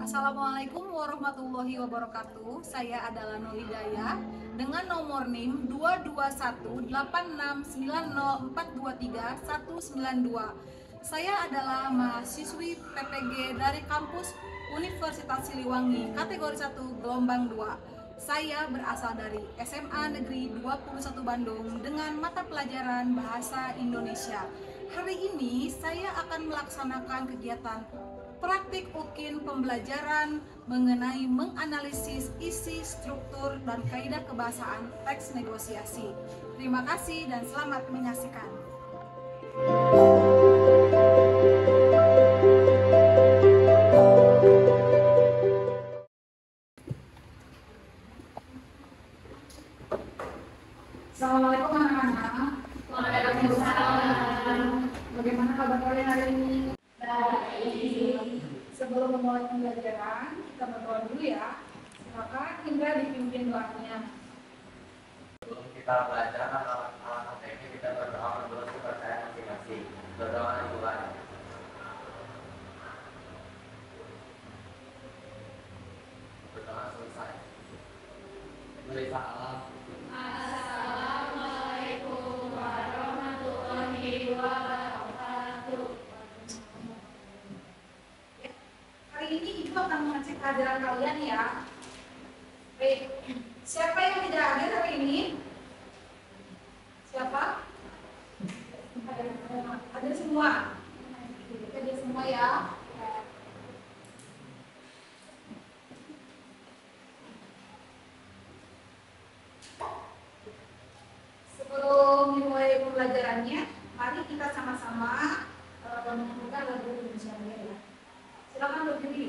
Assalamualaikum warahmatullahi wabarakatuh. Saya adalah Nur Hidayah dengan nomor NIM 2218690423192. Saya adalah mahasiswi PPG dari kampus Universitas Siliwangi kategori 1 gelombang 2. Saya berasal dari SMA Negeri 21 Bandung dengan mata pelajaran Bahasa Indonesia. Hari ini saya akan melaksanakan kegiatan praktik UKIN pembelajaran mengenai menganalisis isi, struktur, dan kaidah kebahasaan teks negosiasi. Terima kasih dan selamat menyaksikan. Assalamualaikum anak-anak. Waalaikumsalam. Bagaimana kabar kalian hari ini? Baik. Sebelum memulai pembelajaran, kita berdoa dulu ya. Silakan Indra dipimpin doanya. Sebelum kita belajar alat-alat teknik, kita berdoa menurut kepercayaan masing-masing. Berdoa dimulai. Berdoa selesai. Beri salam. Assalamualaikum warahmatullahi wabarakatuh. Hari ini Ibu akan mengecek kehadiran kalian ya. Baik, siapa yang tidak hadir hari ini? Siapa? Hadir semua. Hadir semua ya. Sebelum dimulai pembelajarannya, mari kita sama-sama menyanyikan lagu Indonesia Raya ya. Silakan berdiri.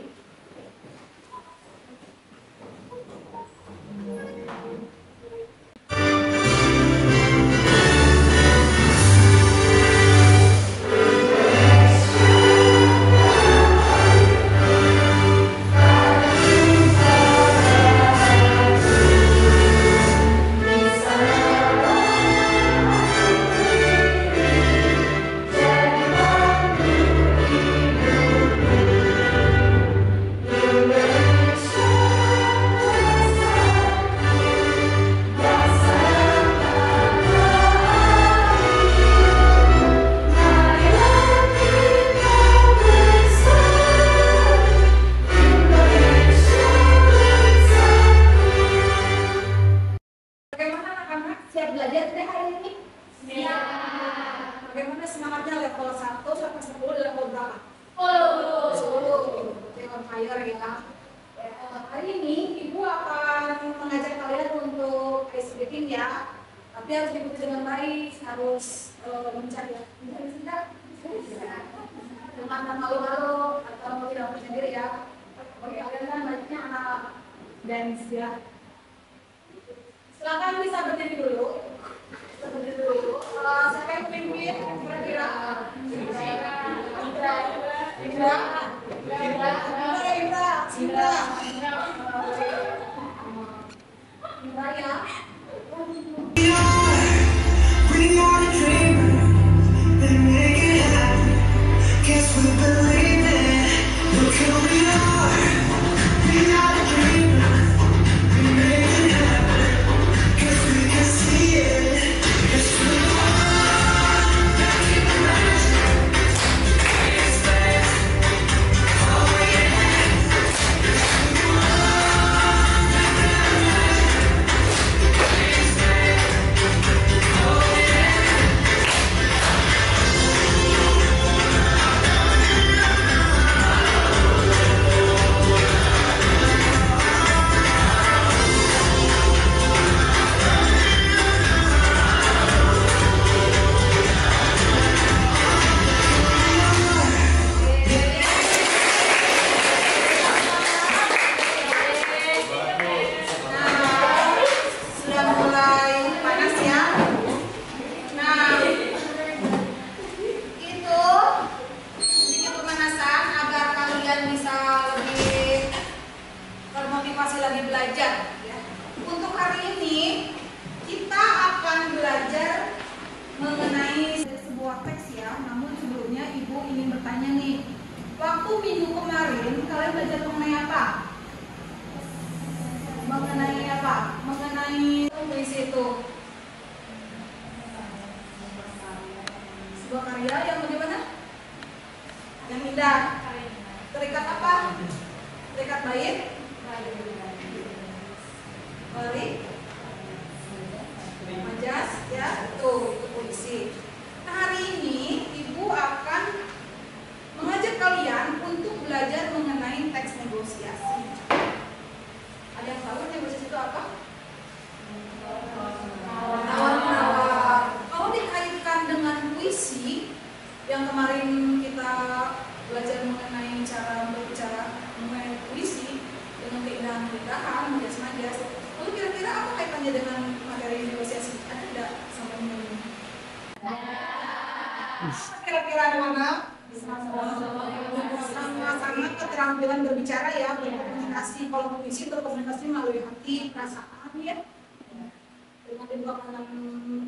Bagaimana anak-anak? Siap belajar tidak hari ini? Siap. Bagaimana semangatnya level 1 sampai 10 di level berapa? 10. 10. Berarti on fire ya. Hari ini Ibu akan mengajak kalian untuk ice breaking ya. Tapi harus diikuti dengan baik, harus mencari ya. Dengan malu-malu atau tidak percaya diri ya. Bagi kalian kan banyaknya anak dance ya. Silakan bisa berdiri dulu. Siapa yang pemimpin? Kira-kira? Indra. Ya. belajar mengenai apa? Mengenai apa? Mengenai puisi itu. Sebuah karya yang bagaimana? Yang indah. Terikat apa? Terikat bait? Balik? Majas, ya, itu puisi. Nah, hari ini Ibu akan mengajak kalian untuk belajar mengenai teks negosiasi. Ada yang tahu negosiasi itu apa? Tawar-menawar. Kalau dikaitkan dengan puisi yang kemarin kita belajar mengenai cara berbicara mengenai puisi dengan keindahan-keindahan, majas-majas. Lalu kira-kira apa kaitannya dengan materi negosiasi? Ada tidak sampai ini? Kira-kira ada mana? Sama-sama keterampilan berbicara ya, berkomunikasi. Kalau puisi berkomunikasi melalui hati, perasaan ya, dengan dibawakan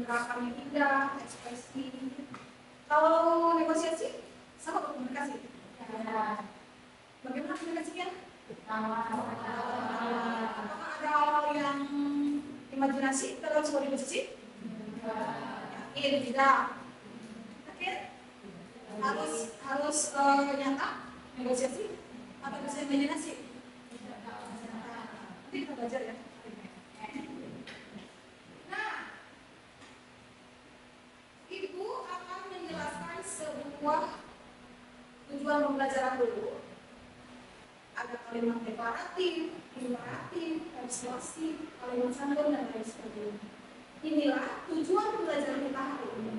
gerakan yang indah, ekspresi. Kalau negosiasi sama berkomunikasi. Bagaimana komunikasinya? Apakah ada hal-hal yang imajinasi dalam sebuah negosiasi? Yakin tidak? Yakin? Harus nyata negosiasi atau bisa imajinasi? Nanti kita belajar ya. Nah, Ibu akan menjelaskan sebuah tujuan pembelajaran dulu. Ada kalimat deklaratif, imperatif, persuasif, kalimat santun dan lain sebagainya. Inilah tujuan pembelajaran kita hari ini.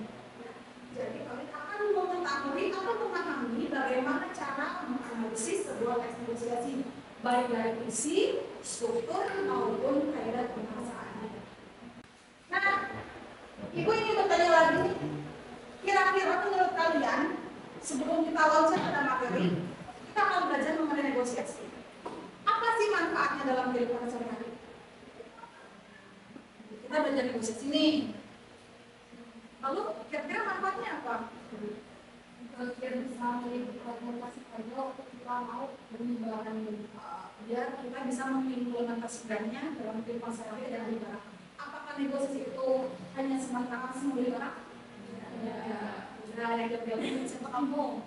Jadi kalian akan mengetahui atau memahami bagaimana cara menganalisis sebuah teks negosiasi, baik dari isi, struktur maupun kaidah pembahasannya. Nah, Ibu ingin bertanya lagi, kira-kira menurut kalian sebelum kita loncat pada materi, kita akan belajar mengenai negosiasi. Apa sih manfaatnya dalam kehidupan sehari-hari? Kita belajar negosiasi nih. Lalu kira-kira manfaatnya apa? Biar bisa mengimplementasi kerja untuk kita mau berbicara biar kita bisa mengimplementasikannya dalam kehidupan sehari-hari dan berbicara. Apakah negosiasi itu hanya sebatas membeli barang? Ya, yang jauh-jauh siapa kamu?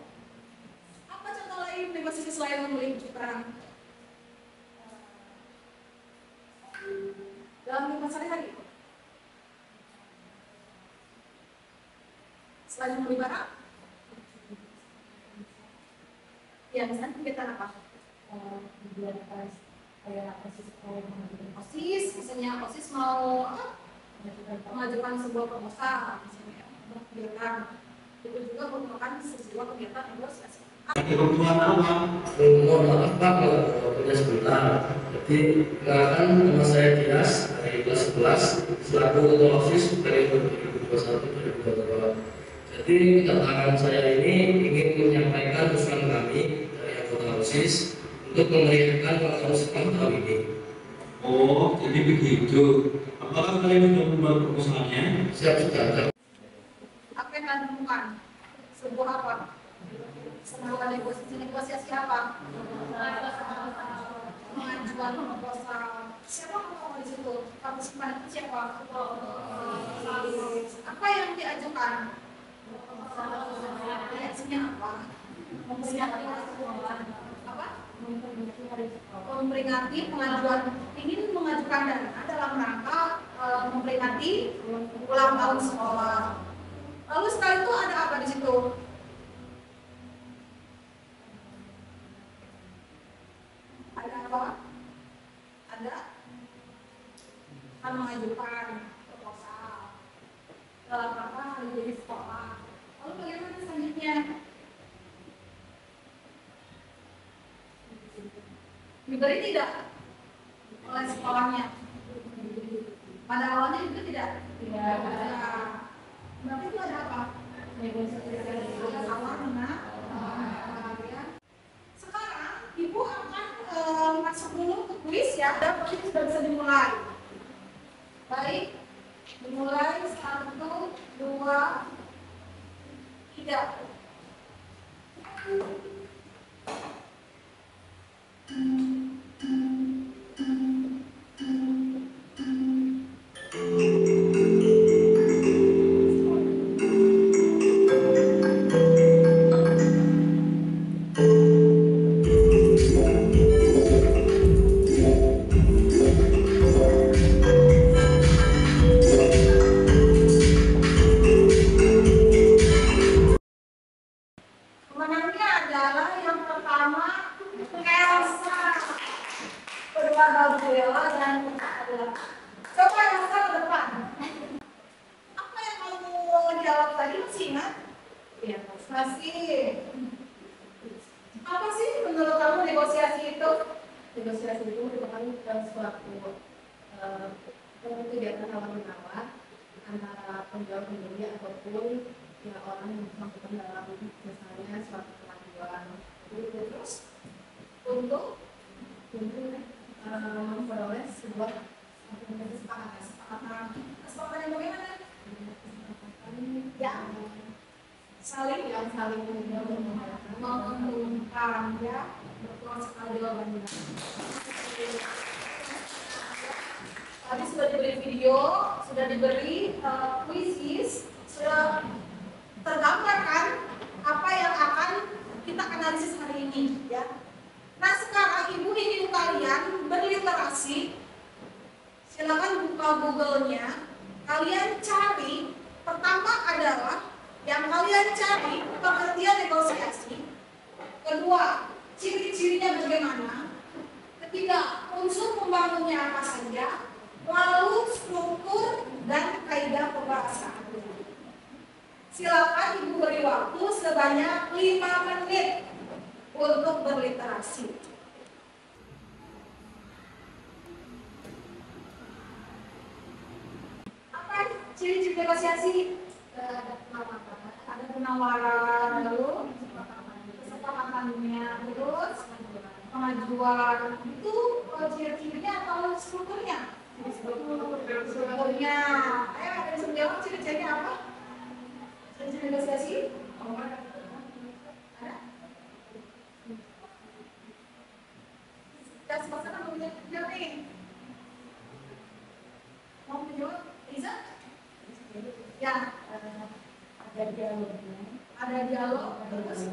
Apa contoh lain negosiasi selain membeli barang? Dalam kehidupan sehari-hari? Selain membeli barang? Ya, misalnya kegiatan apa? OSIS, misalnya OSIS mau mengajukan sebuah proposal, misalnya kegiatan itu juga merupakan sebuah kegiatan negosiasi. Kebutuhan awam, mohon maaf Pak kalau punya sebentar. Jadi kenalkan nama saya Dias dari kelas 11 selaku ketua OSIS periode 2021-2022. Jadi kedatangan saya ini ingin menyampaikan usulan kami dari anggota OSIS untuk memeriahkan ulang tahun tahun ini. Oh, jadi begitu. Apakah kalian sudah membuat proposalnya? Siap sudah. Apa yang kalian temukan? Sebuah apa? Sebuah negosiasi apa? Mengajukan proposal. Siapa yang di situ? Partisipan itu siapa? Apa yang diajukan? Reaksinya apa? Apa? Memperingati pengajuan, ingin mengajukan dana dalam rangka memperingati ulang tahun sekolah. Lalu setelah itu ada apa di situ? Ada apa? Ada akan mengajukan proposal dalam rangka hari jadi sekolah. Lalu bagaimana selanjutnya? Diberi tidak oleh sekolahnya? Pada awalnya juga tidak. Berarti itu ada apa? Ada tawar menawar. Sekarang Ibu akan masuk dulu ke kuis ya. Dan kuis sudah bisa dimulai. Baik, dimulai 1, 2, 3. pertama Elsa, kedua Gabriela dan Adela. Coba Elsa ke depan. Apa yang kamu jawab tadi masih ingat? Iya, masih. Apa sih menurut kamu negosiasi itu? Negosiasi itu merupakan suatu kegiatan tawar menawar antara penjual pembeli ataupun ya orang yang bersangkutan dalam misalnya suatu pengajuan. Terus untuk memperoleh sebuah kesepakatan yang bagaimana? yang saling menguntungkan ya, betul sekali jawabannya. Tadi sudah diberi video, sudah diberi quizzes, sudah tergambar kan apa yang akan kita analisis hari ini ya. Nah sekarang ibu ingin kalian berliterasi, silakan buka Google-nya, kalian cari, pertama adalah yang kalian cari pengertian negosiasi, kedua ciri-cirinya bagaimana, ketiga unsur pembangunnya apa saja, lalu struktur dan kaidah pembahasan. Silakan ibu beri waktu sebanyak 5 menit untuk berliterasi. Apa ciri-ciri negosiasi? Ada penawaran, lalu kesepakatannya, terus pengajuan. Itu ciri-cirinya atau strukturnya? Strukturnya. Ayo ada yang bisa menjawab ciri-cirinya apa? Ciri-ciri negosiasi? Ada? Dan sepakat mau menjawab nih? Mau menjawab? Liza? Ya. ada dialognya, Ada dialog, terus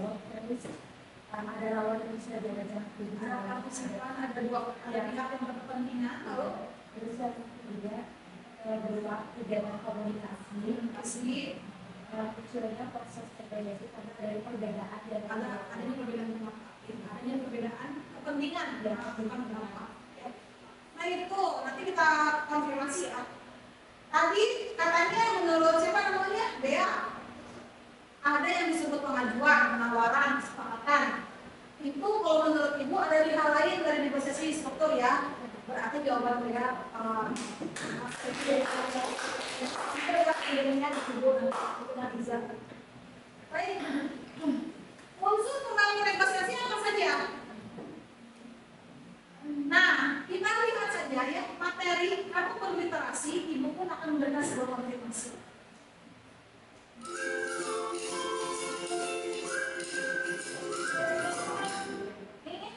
ada lawan yang bisa diajak bicara, ada dua pihak yang berkepentingan, lalu terus yang ketiga berupa kegiatan komunikasi, kecilnya proses negosiasi karena dari perbedaan dan adanya perbedaan pendapat, adanya perbedaan kepentingan ya, bukan pendapat. Ya. Nah itu nanti kita konfirmasi ya. Tadi katanya menurut siapa namanya? Bea. Ada yang disebut pengajuan, penawaran, kesepakatan. Itu kalau menurut ibu ada hal lain dari negosiasi struktur ya. Berarti jawaban Bea disebut Iza. Baik. Unsur pembangun negosiasi apa saja? Nah, kita lihat saja ya materi. Kamu berliterasi, ibu pun akan memberikan sebuah konfirmasi. Ini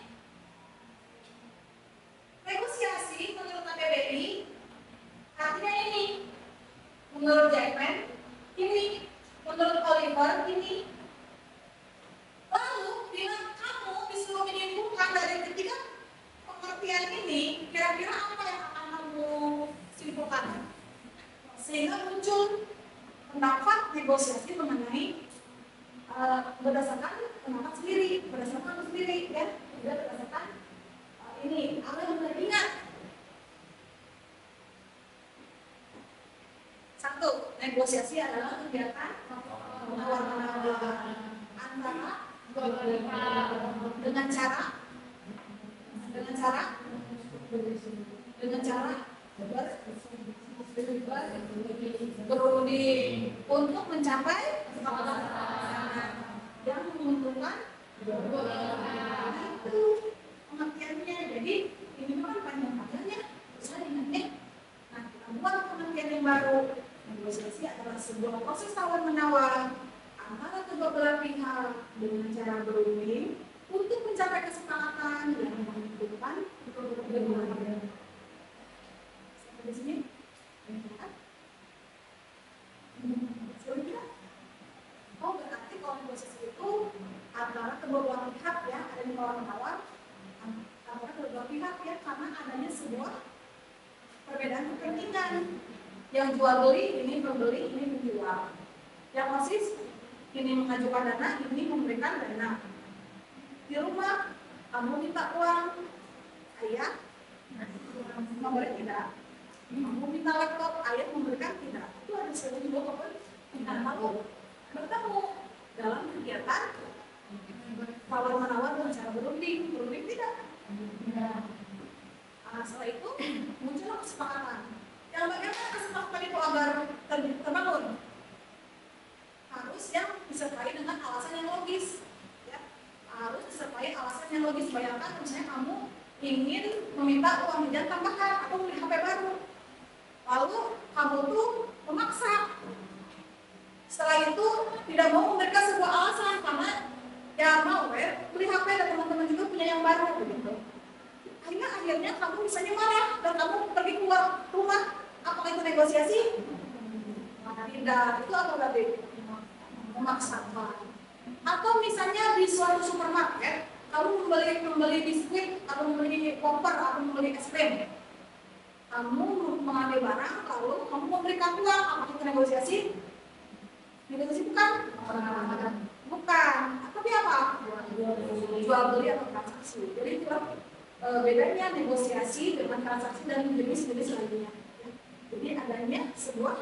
negosiasi menurut KBBI artinya ini, menurut Jackman ini, menurut Oliver ini. Lalu bila kamu disuruh menyimpulkan dari ketiga pengertian ini, kira-kira apa yang akan kamu simpulkan? Sehingga muncul pendapat negosiasi mengenai berdasarkan pendapat sendiri, berdasarkan kamu sendiri, ya, tidak berdasarkan ini. Ada yang ingat? Satu, negosiasi adalah kegiatan penawar-menawar antara dengan cara berunding untuk mencapai yang menguntungkan itu pengertiannya. Jadi ini kan panjang-panjangnya, bisa diingatnya. Nah, kita buat pengertian yang baru. Negosiasi adalah sebuah proses tawar-menawar antara kedua belah pihak dengan cara berunding untuk mencapai kesepakatan yang menguntungkan kedua belah pihak. Sampai di sini? Oh, berarti kalau negosiasi itu antara kedua belah pihak ya, ada di tawar-menawar antara kedua belah pihak ya, karena adanya sebuah perbedaan kepentingan. Yang jual beli, ini pembeli, ini penjual. Yang OSIS, ini mengajukan dana, ini memberikan dana. di rumah, kamu minta uang, ayah memberi tidak. Kamu minta laptop, ayah memberikan tidak. Itu ada sebuah kepentingan lalu bertemu dalam kegiatan tawar menawar dengan cara berunding tidak. Setelah itu muncullah kesepakatan. Yang bagaimana kesepakatan itu agar terbangun? Harus yang disertai dengan alasan yang logis. Ya. Harus disertai alasan yang logis. Bayangkan misalnya kamu ingin meminta uang jajan tambahan atau beli HP baru. Lalu kamu tuh memaksa. Setelah itu tidak mau memberikan sebuah alasan karena ya mau beli HP dan teman-teman juga punya yang baru begitu. Akhirnya kamu misalnya marah dan kamu pergi keluar rumah. Apakah itu negosiasi? Tidak, itu apa berarti? Memaksakan. Atau misalnya di suatu supermarket, kamu membeli biskuit, atau membeli koper, atau membeli es krim. Kamu mengambil barang, lalu kamu memberikan uang. Apakah itu negosiasi? Negosiasi bukan? Bukan. Tapi apa? Jual beli atau transaksi. Jadi itu bedanya negosiasi dengan transaksi dan jenis-jenis lainnya. Jadi adanya sebuah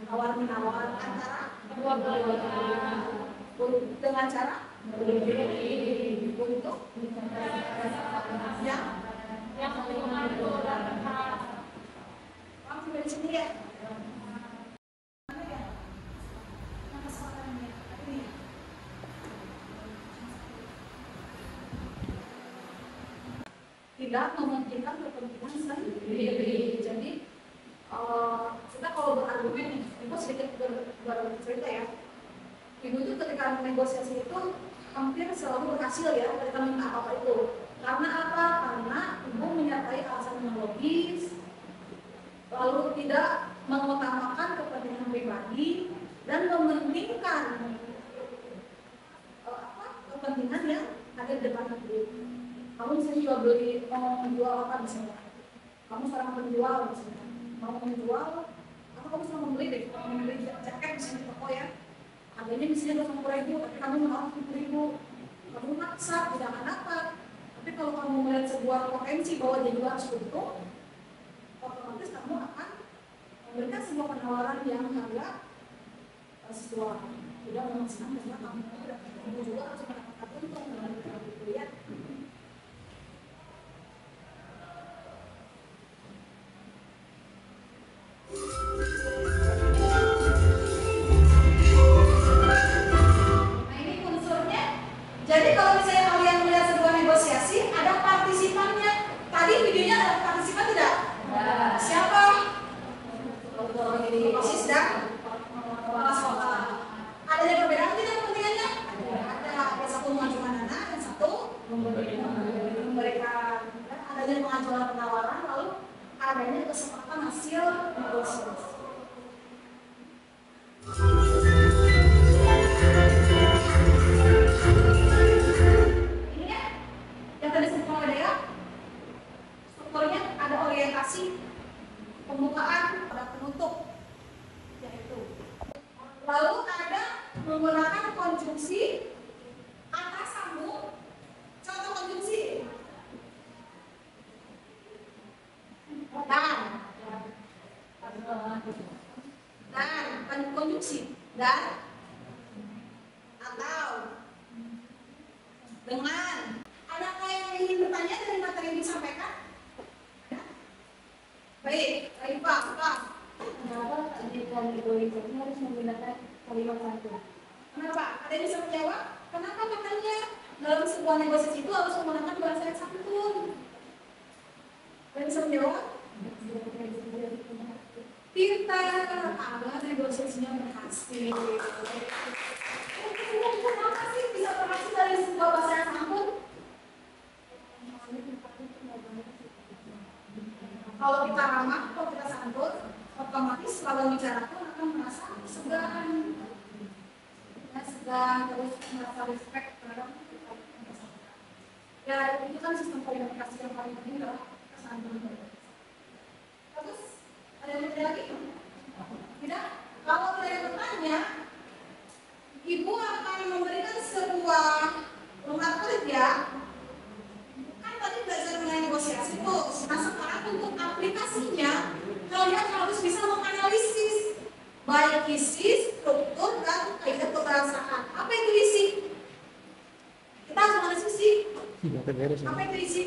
tawar-menawar antara dengan cara untuk yang mengatur langsung dari sini ya. Tidak mementingkan kepentingan sendiri. Jadi kita kalau berargumen, itu sedikit bercerita ya. Ibu itu ketika negosiasi itu hampir selalu berhasil ya ketika minta apa itu. Karena apa? Karena ibu menyertai alasan yang logis, lalu tidak mengutamakan kepentingan pribadi dan mementingkan kepentingan yang ada di depan ibu. Kamu misalnya jual beli, mau menjual apa misalnya? Kamu sekarang menjual misalnya, mau menjual, atau kamu sedang membeli deh, mau membeli jaket misalnya di toko ya, harganya misalnya 20.000, tapi kamu menolak 70.000, kamu maksa, tidak akan dapat. Tapi kalau kamu melihat sebuah potensi bahwa dia juga harus untung, otomatis kamu akan memberikan sebuah penawaran yang harga sesuai. Tidak memaksakan karena kamu juga harus mendapatkan untung dengan itu ya. Nah ini unsurnya. Jadi kalau misalnya kalian melihat sebuah negosiasi, ada partisipannya. Tadi videonya ada partisipan tidak? Siapa? Osis dan kepala sekolah. Adanya perbedaan tidak kepentingannya? Ada. Yang satu mengajukan dana, yang satu memberikan. Adanya pengajuan penawaran, lalu adanya kesepakatan hasil negosiasi. Ini ya, yang tadi disebut oleh Dea, strukturnya ada orientasi, pembukaan, ada penutup, yaitu. Lalu ada menggunakan konjungsi kata sambung. Contoh konjungsi. Dan konjungsi dan atau dengan. Adakah yang ingin bertanya dari materi yang disampaikan? Baik, Pak. Kenapa di negosiasi harus menggunakan kalimat satu? Kenapa? Ada yang bisa menjawab? Kenapa katanya dalam sebuah negosiasi itu harus menggunakan bahasa yang santun? Ada yang bisa menjawab? Pintar, agar negosiasinya berhasil. Kenapa sih bisa berhasil dari sebuah bahasa yang santun? Kalau kita ramah, kalau kita santun, otomatis lawan bicara pun akan merasa segan. Ya, segan, terus merasa respect terhadap kita. Ya, itu kan sistem komunikasi yang paling penting adalah kesantun. Terus, ada yang bertanya lagi? Tidak? Kalau tidak bertanya, Ibu akan memberikan sebuah isi, struktur, dan kaidah kebahasaan. Apa itu isi? Kita harus mengenai isi. Apa itu isi?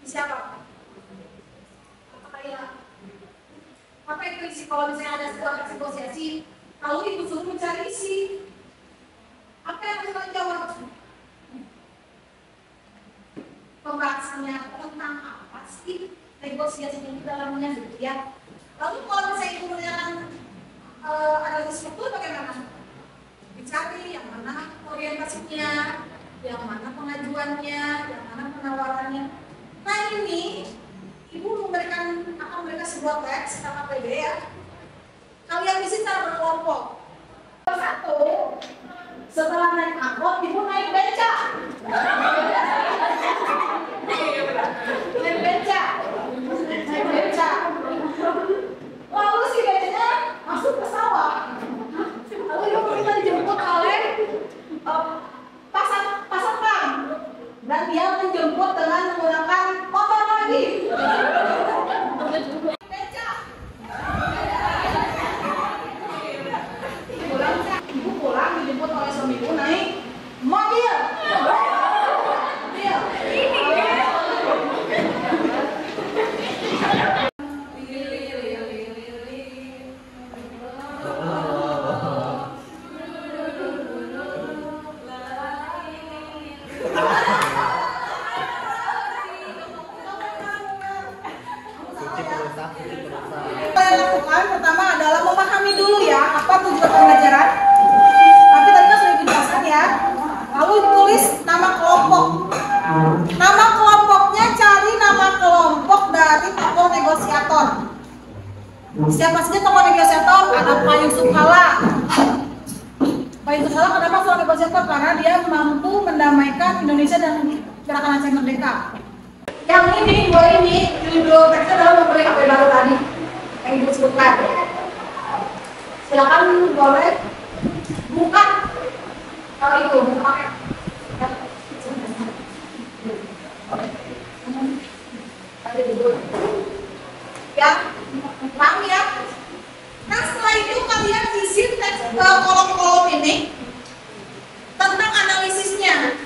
Isi apa? Apa itu isi? Kalau misalnya ada sebuah negosiasi, kalau ibu suruh mencari isi, apa yang harus kalian jawab? Pembahasannya tentang apa sih negosiasi ini dalamnya gitu ya. Lalu kalau misalnya ibu menanyakan analisis struktur bagaimana? Dicari yang mana orientasinya, yang mana pengajuannya, yang mana penawarannya. Nah ini ibu akan memberikan sebuah teks KKPD ya. Kalian isi secara berkelompok. Satu, setelah naik angkot ibu naik beca. Naik beca. Lalu si becanya masuk ke sawah. Lalu ibu kita dijemput oleh pasang dan dia menjemput dengan menggunakan motor lagi. Ibu pulang dijemput oleh suamiku naik mobil. Pertama adalah memahami dulu ya apa tujuan pembelajaran. Tapi tadi kan sudah dijelaskan ya. Lalu tulis nama kelompok. Nama kelompoknya cari nama kelompok dari tokoh negosiator. Siapa saja tokoh negosiator? Ada Pak Yusuf Kalla. Pak Yusuf Kalla kenapa seorang negosiator? Karena dia mampu mendamaikan Indonesia dan gerakan Aceh Merdeka. Yang ini, dua ini, judul teksnya adalah memberi HP baru tadi yang ibu sebutkan. Silakan boleh buka kalau itu buka. Ya, paham ya? Nah setelah itu kalian isi teks kolom-kolom ini tentang analisisnya.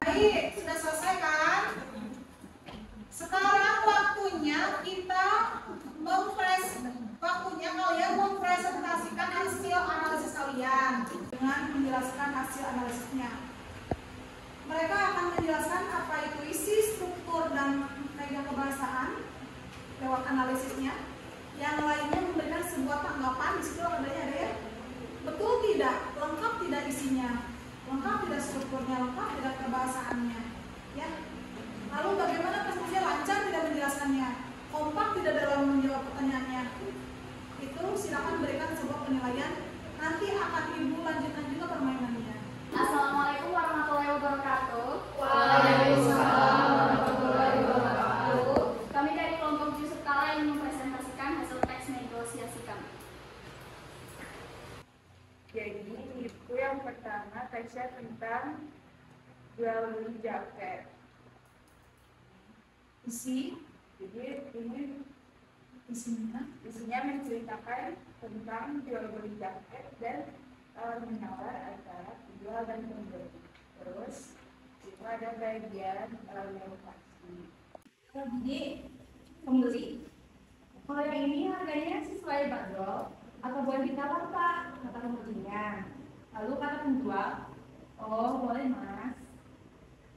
Baik, sudah selesai kan? Sekarang waktunya kalian mempresentasikan hasil analisis kalian dengan menjelaskan hasil analisisnya. Mereka akan menjelaskan apa itu isi, struktur, dan kaidah kebahasaan lewat analisisnya. Yang lainnya memberikan sebuah tanggapan. Di situ adanya ada ya, betul tidak, lengkap tidak isinya, lengkap tidak strukturnya, lengkap tidak kebahasaannya, ya. Lalu bagaimana presentasinya, lancar tidak menjelaskannya, kompak tidak dalam menjawab pertanyaannya. Itu silakan berikan sebuah penilaian. Nanti akan ibu lanjutkan juga permainannya. Assalamualaikum warahmatullahi wabarakatuh. Waalaikumsalam warahmatullahi wabarakatuh. Kami dari kelompok Yusuf Kalla yang mempresentasikan hasil teks negosiasi kami. Jadi itu yang pertama teksnya tentang jual beli jaket. Isi, Jadi ini isinya menceritakan tentang jual beli jaket dan menawar antara penjual dan pembeli. Terus itu ada bagian negosiasi. Jadi pembeli, kalau yang ini harganya sesuai bandrol atau boleh ditawar Pak, kata pembelinya. Lalu kata penjual, oh boleh Mas.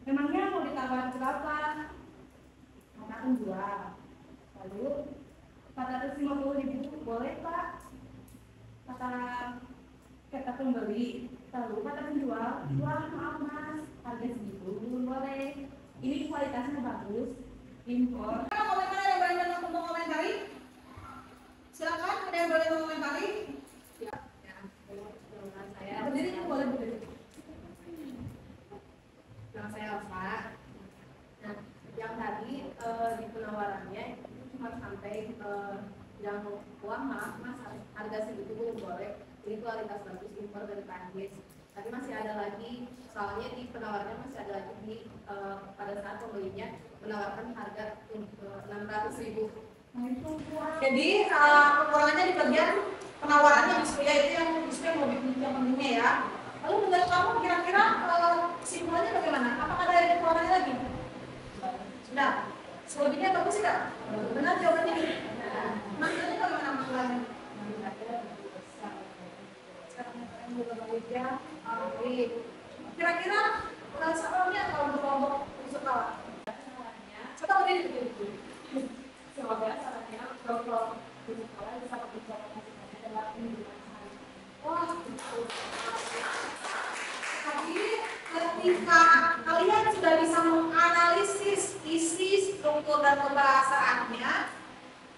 Memangnya mau ditawar berapa? Kata penjual. Lalu 450.000 boleh Pak, kata pembeli. Lalu kata penjual, wah maaf Mas, harga segitu boleh. Ini kualitasnya bagus, impor. komentar yang berani untuk komentari? Silakan, ada yang boleh mengomentari? Ya, saya berdiri, boleh berdiri. Nama saya Elsa. Nah, yang tadi di penawarannya itu cuma sampai yang uang maaf mas harga segitu belum boleh. Ini kualitas bagus impor dari Prancis. Tapi masih ada lagi, soalnya di penawarannya masih ada lagi di pada saat pembelinya menawarkan harga 600.000. Jadi kekurangannya di bagian penawarannya justru ya, itu yang justru yang lebih pentingnya ya. Lalu menurut kamu kira-kira kesimpulannya bagaimana? Apakah ada kekurangannya lagi? Sudah. Selebihnya bagus tidak? Benar jawabannya? Maksudnya bagaimana masalahnya? Kira-kira soalnya kalau berkelompok sekolah setelah ini semoga sarannya kelompok di sekolah bisa berbicara dalam pembelajaran. Wah, jadi ketika kalian sudah bisa menganalisis isi struktur dan pembahasannya,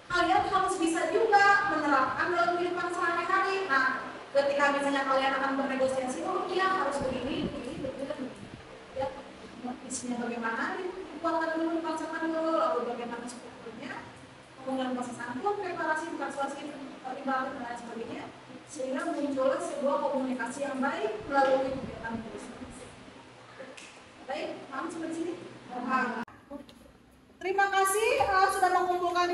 kalian harus bisa juga menerapkan dalam kehidupan sehari-hari. Nah, ketika misalnya kalian akan bernegosiasi, oh iya harus begini, ya, isinya bagaimana, dikuatkan dulu, dipaksakan dulu, lalu bagaimana strukturnya, kemudian proses angkut, preparasi, persuasi, pertimbangan dan lain sebagainya, sehingga muncul sebuah komunikasi yang baik melalui kegiatan negosiasi. Baik, paham sampai sini? Terima kasih sudah mengumpulkan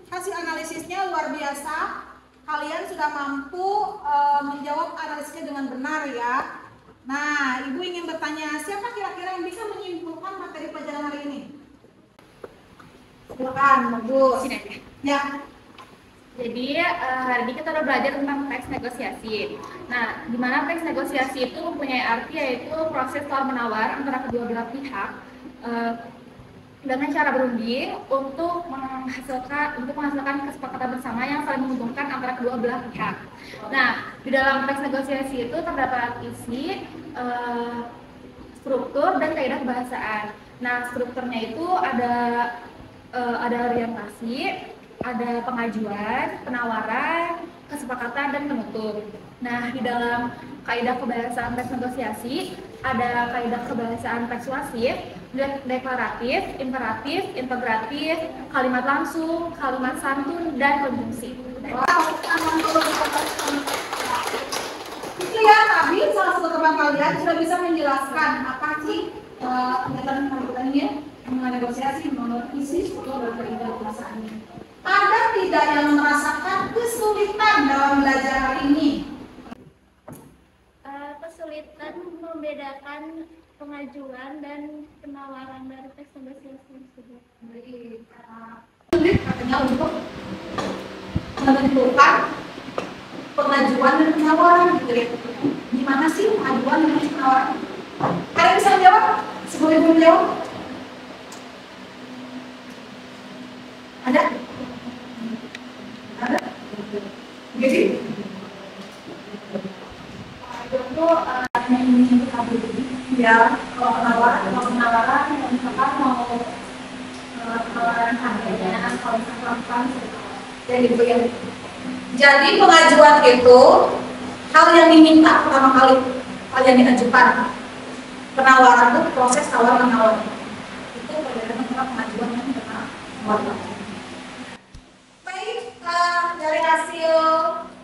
hasil analisisnya, luar biasa. Kalian sudah mampu menjawab analisisnya dengan benar ya. Nah, Ibu ingin bertanya, siapa kira-kira yang bisa menyimpulkan materi pelajaran hari ini? Silakan, bagus. Ya. Jadi hari ini kita udah belajar tentang teks negosiasi. Nah, di mana teks negosiasi itu mempunyai arti yaitu proses tawar menawar antara kedua belah pihak dengan cara berunding untuk menghasilkan kesepakatan bersama yang saling menguntungkan antara kedua belah pihak. Nah, di dalam teks negosiasi itu terdapat isi, struktur dan kaidah kebahasaan. Nah, strukturnya itu ada orientasi, ada pengajuan, penawaran, kesepakatan, dan penutup. Nah, di dalam kaidah kebahasaan teks negosiasi ada kaidah kebahasaan persuasif, deklaratif, imperatif, integratif, kalimat langsung, kalimat santun, dan konjungsi. Itu ya, tadi salah satu teman kalian sudah bisa menjelaskan apa sih kegiatan ini mengenai negosiasi menurut isi struktur dan kaidah kebahasaannya. Ada tidak yang merasakan kesulitan dalam belajar hari ini? Kesulitan membedakan pengajuan dan penawaran dari teks negosiasi tersebut. Sulit katanya untuk menentukan pengajuan dan penawaran gitu ya. Gimana sih pengajuan dan penawaran? Ada yang bisa menjawab? Sebelum Ibu menjawab? Ada? Ada? Jadi? Itu ini Ya, kalau penawaran yang misalkan mau penawaran harganya, kalau misalkan jadi pengajuan itu hal yang diminta pertama kali yang diajukan. Penawaran itu proses tawar menawar. Itu perbedaan antara pengajuan dan penawaran. Baik, dari hasil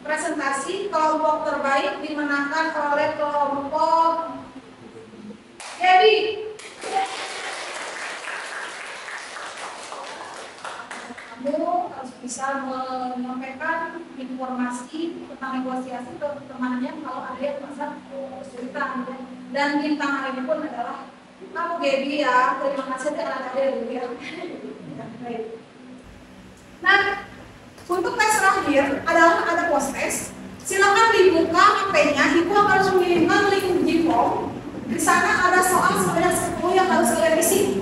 presentasi kelompok terbaik dimenangkan oleh kelompok Gaby. Kamu harus bisa menyampaikan informasi tentang negosiasi ke temannya kalau ada yang merasa kesulitan. Dan bintang hari ini pun adalah kamu Gaby ya. Terima kasih adik-adik dulu ya. Nah, untuk tes terakhir adalah ada post-test. Silakan dibuka HP-nya. Ibu akan mengirimkan link Gform. Di sana ada soal sebanyak 10 yang harus kalian isi.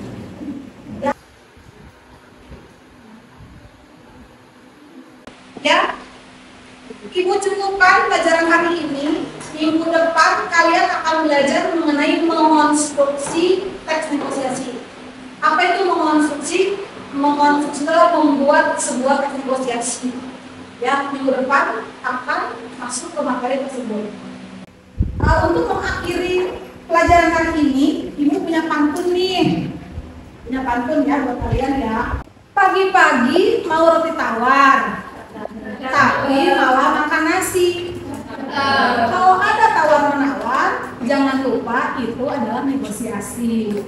Ya, Ibu cukupkan pelajaran hari ini. Minggu depan kalian akan belajar mengenai mengonstruksi teks negosiasi. Apa itu mengonstruksi? Mengonstruksi adalah membuat sebuah teks negosiasi. yang minggu depan akan masuk ke materi tersebut. Untuk mengakhiri pelajaran kali ini, Ibu punya pantun nih. Punya pantun ya buat kalian ya. Pagi-pagi mau roti tawar, tapi malah makan nasi. Kalau ada tawar-menawar, jangan lupa itu adalah negosiasi.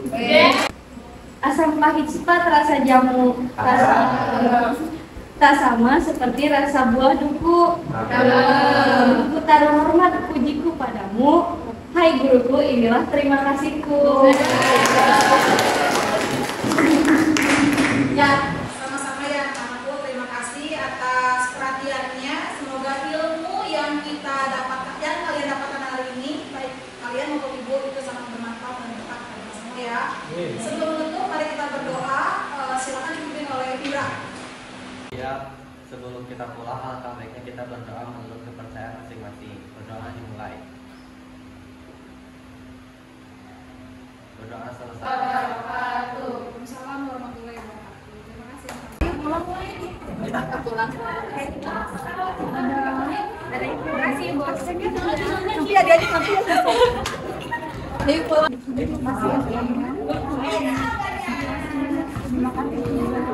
Asam pahit sifat rasa jamu, tak sama seperti rasa buah duku. Duku taruh hormat pujiku padamu, hai guruku, inilah terima kasihku. Ya, sama-sama ya anakku, terima kasih atas perhatiannya. Semoga ilmu yang kita dapatkan, yang kalian dapatkan hari ini, baik kalian maupun ibu, itu sangat bermanfaat dan berkah bagi kita semua ya. Sebelum menutup, mari kita berdoa. Silakan dipimpin oleh Fira. Ya, sebelum kita pulang, alangkah baiknya kita berdoa menurut kepercayaan masing-masing. Berdoa dimulai. Berdoa selesai. Waalaikumsalam warahmatullahi wabarakatuh. Terima kasih. Pulang lagi. Kita pulang. Terima kasih Bu. Nanti adik-adik nanti ya. Ayo pulang. Terima kasih. Terima kasih.